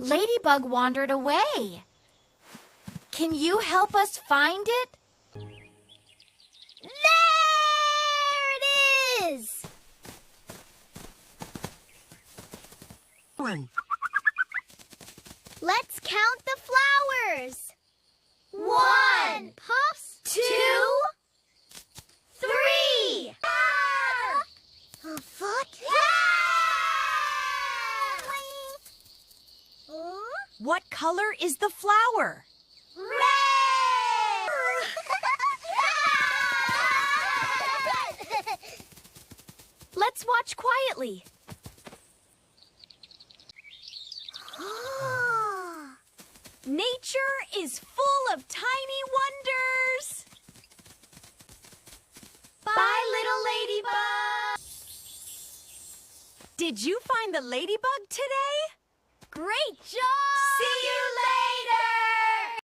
Ladybug wandered away. Can you help us find it? There it is! Let's count the flowers. 1, Pops. 2, 3. A foot? What color is the flower? Red! Let's watch quietly. Nature is full of tiny wonders. Bye, little ladybug. Did you find the ladybug today? Great job!